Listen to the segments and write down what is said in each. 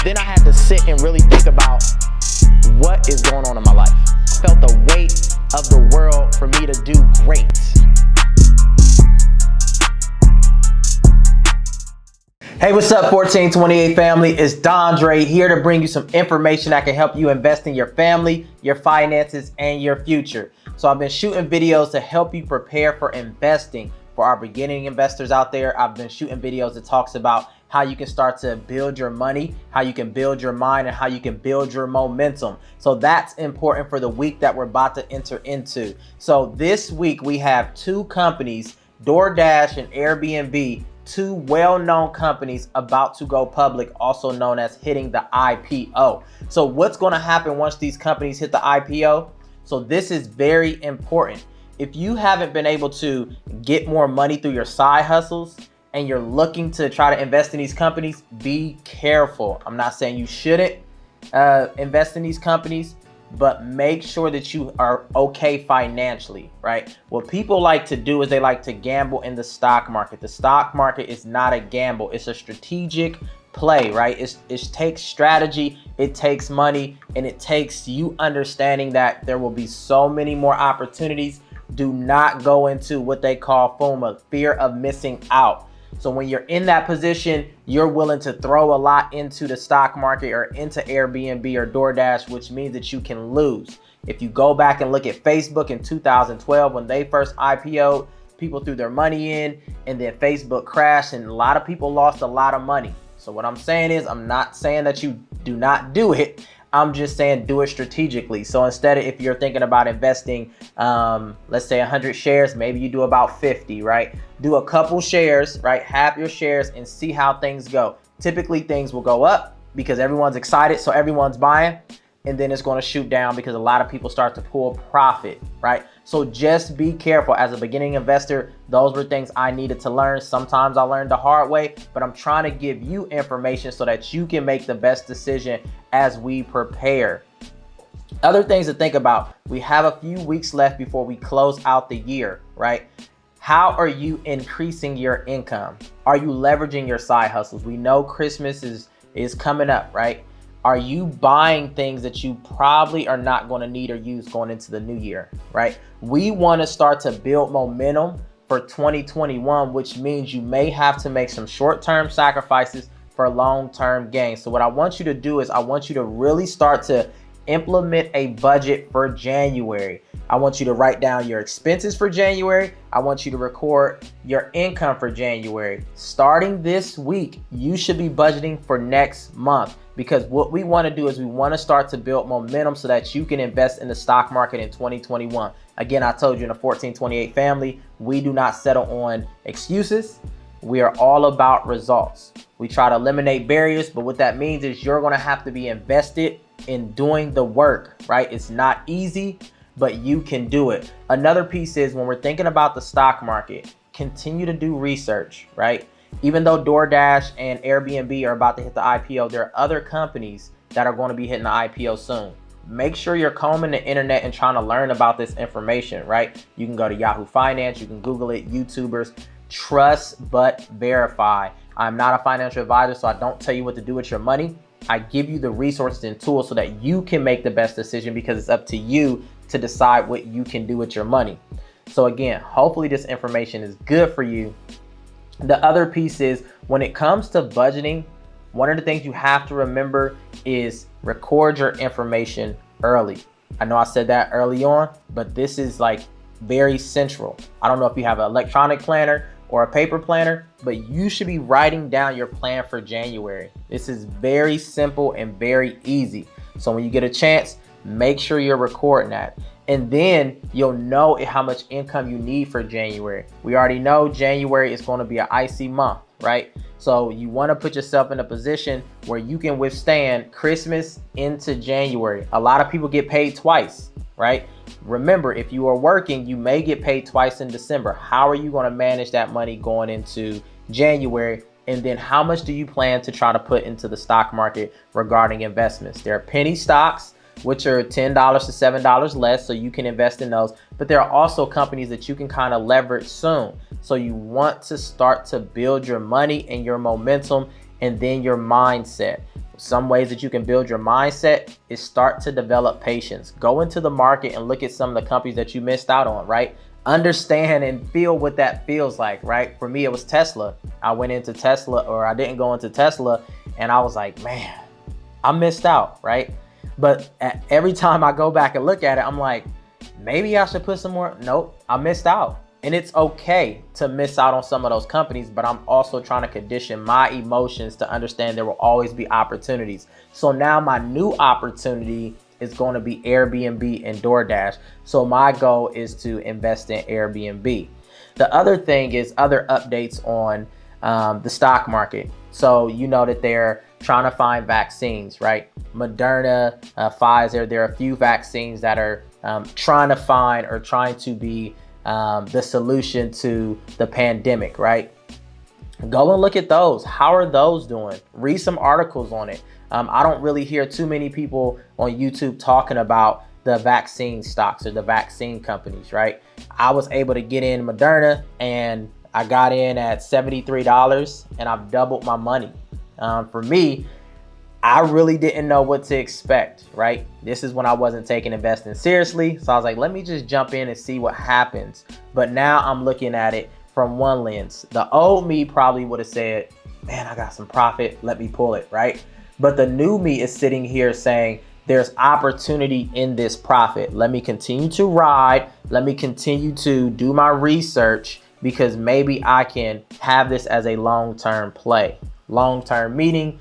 Then I had to sit and really think about what is going on in my life. I felt the weight of the world for me to do great. Hey, what's up, 1428 family? It's Dondre here to bring you some information that can help you invest in your family, your finances, and your future. So I've been shooting videos to help you prepare for investing. For our beginning investors out there, I've been shooting videos that talks about how you can start to build your money, how you can build your mind, and how you can build your momentum. So that's important for the week that we're about to enter into. So this week we have two companies, DoorDash and Airbnb, two well-known companies about to go public, also known as hitting the IPO. So what's going to happen once these companies hit the IPO? So this is very important. If you haven't been able to get more money through your side hustles and you're looking to try to invest in these companies, be careful. I'm not saying you shouldn't invest in these companies, but make sure that you are okay financially, right? What people like to do is they like to gamble in the stock market. The stock market is not a gamble. It's a strategic play, right? It takes strategy, it takes money, and it takes you understanding that there will be so many more opportunities. Do not go into what they call FOMO, fear of missing out. So when you're in that position, you're willing to throw a lot into the stock market or into Airbnb or DoorDash, which means that you can lose. If you go back and look at Facebook in 2012, when they first IPO'd, people threw their money in and then Facebook crashed and a lot of people lost a lot of money. So what I'm saying is, I'm not saying that you do not do it. I'm just saying do it strategically. So instead of, if you're thinking about investing, let's say 100 shares, maybe you do about 50, right? Do a couple shares, right? Have your shares and see how things go. Typically things will go up because everyone's excited, so everyone's buying, and then it's going to shoot down because a lot of people start to pull profit, right? So just be careful. As a beginning investor, those were things I needed to learn. Sometimes I learned the hard way, but I'm trying to give you information so that you can make the best decision as we prepare. Other things to think about. We have a few weeks left before we close out the year, right? How are you increasing your income? Are you leveraging your side hustles? We know Christmas is coming up, right? Are you buying things that you probably are not going to need or use going into the new year, right? We want to start to build momentum for 2021, which means you may have to make some short-term sacrifices for long-term gains. So what I want you to do is I want you to really start to implement a budget for January. I want you to write down your expenses for January. I want you to record your income for January. Starting this week, you should be budgeting for next month, because what we want to do is we want to start to build momentum so that you can invest in the stock market in 2021. Again, I told you in the 1428 family, we do not settle on excuses. We are all about results. We try to eliminate barriers, but what that means is you're going to have to be invested in doing the work, right? It's not easy, but you can do it. Another piece is when we're thinking about the stock market, continue to do research, right? Even though DoorDash and Airbnb are about to hit the IPO, there are other companies that are going to be hitting the IPO soon. Make sure you're combing the internet and trying to learn about this information, right? You can go to Yahoo Finance, you can Google it, YouTubers. Trust but verify. I'm not a financial advisor, so I don't tell you what to do with your money. I give you the resources and tools so that you can make the best decision, because it's up to you to decide what you can do with your money. So again, hopefully this information is good for you. The other piece is when it comes to budgeting, one of the things you have to remember is record your information early. I know I said that early on, but this is like very central. I don't know if you have an electronic planner or a paper planner, but you should be writing down your plan for January. This is very simple and very easy. So when you get a chance, make sure you're recording that. And then you'll know how much income you need for January. We already know January is going to be an icy month, right? So you want to put yourself in a position where you can withstand Christmas into January. A lot of people get paid twice, right? Remember, if you are working, you may get paid twice in December. How are you going to manage that money going into January? And then how much do you plan to try to put into the stock market regarding investments? There are penny stocks, which are $10 to $7 less, so you can invest in those. But there are also companies that you can kind of leverage soon. So you want to start to build your money and your momentum and then your mindset. some ways that you can build your mindset is start to develop patience. Go into the market and look at some of the companies that you missed out on, right? Understand and feel what that feels like, right? For me, it was Tesla. I went into Tesla, or I didn't go into Tesla, and I was like, man, I missed out, right? But every time I go back and look at it, I'm like, maybe I should put some more. Nope, I missed out. And it's okay to miss out on some of those companies, but I'm also trying to condition my emotions to understand there will always be opportunities. So now my new opportunity is going to be Airbnb and DoorDash. So my goal is to invest in Airbnb. The other thing is other updates on the stock market. So you know that they're trying to find vaccines, right? Moderna, Pfizer, there are a few vaccines that are trying to find or trying to be the solution to the pandemic, right? Go and look at those. How are those doing? Read some articles on it. I don't really hear too many people on YouTube talking about the vaccine stocks or the vaccine companies, right? I was able to get in Moderna, and I got in at $73 and I've doubled my money. For me, I really didn't know what to expect, right? This is when I wasn't taking investing seriously. So I was like, let me just jump in and see what happens. But now I'm looking at it from one lens. The old me probably would have said, man, I got some profit, let me pull it, right? But the new me is sitting here saying, there's opportunity in this profit. Let me continue to ride. Let me continue to do my research, because maybe I can have this as a long-term play. Long-term meaning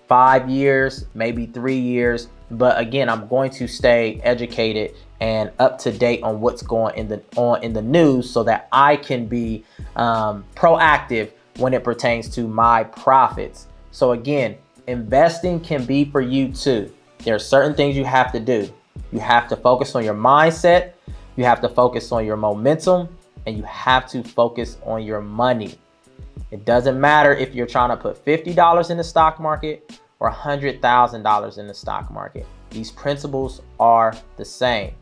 5 years, maybe 3 years. But again, I'm going to stay educated and up to date on what's going on in the news, so that I can be proactive when it pertains to my profits. So again, investing can be for you too. There are certain things you have to do. You have to focus on your mindset. You have to focus on your momentum, and you have to focus on your money. It doesn't matter if you're trying to put $50 in the stock market or $100,000 in the stock market. These principles are the same.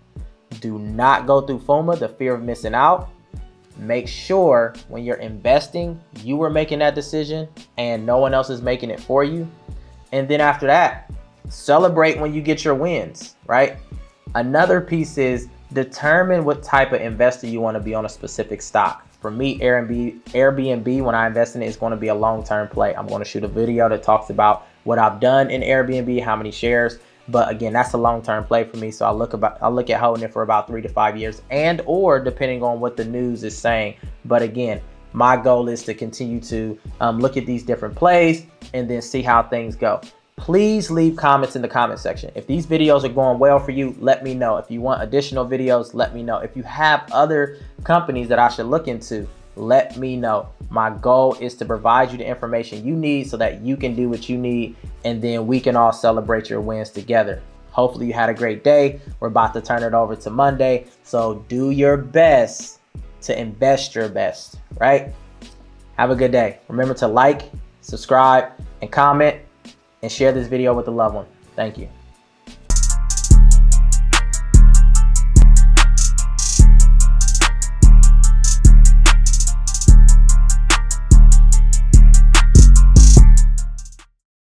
Do not go through FOMO, the fear of missing out. Make sure when you're investing, you are making that decision and no one else is making it for you. And then after that, celebrate when you get your wins, right? Another piece is determine what type of investor you want to be on a specific stock. For me, Airbnb, when I invest in it, is going to be a long-term play. I'm going to shoot a video that talks about what I've done in Airbnb, how many shares. But again, that's a long-term play for me. So I'll look at holding it for about 3 to 5 years, and or depending on what the news is saying. But again, my goal is to continue to look at these different plays and then see how things go. Please leave comments in the comment section. If these videos are going well for you, let me know. If you want additional videos, let me know. If you have other companies that I should look into, let me know. My goal is to provide you the information you need so that you can do what you need, and then we can all celebrate your wins together. Hopefully you had a great day. We're about to turn it over to Monday. So do your best to invest your best, right? Have a good day. Remember to like, subscribe, and comment, and share this video with a loved one. Thank you.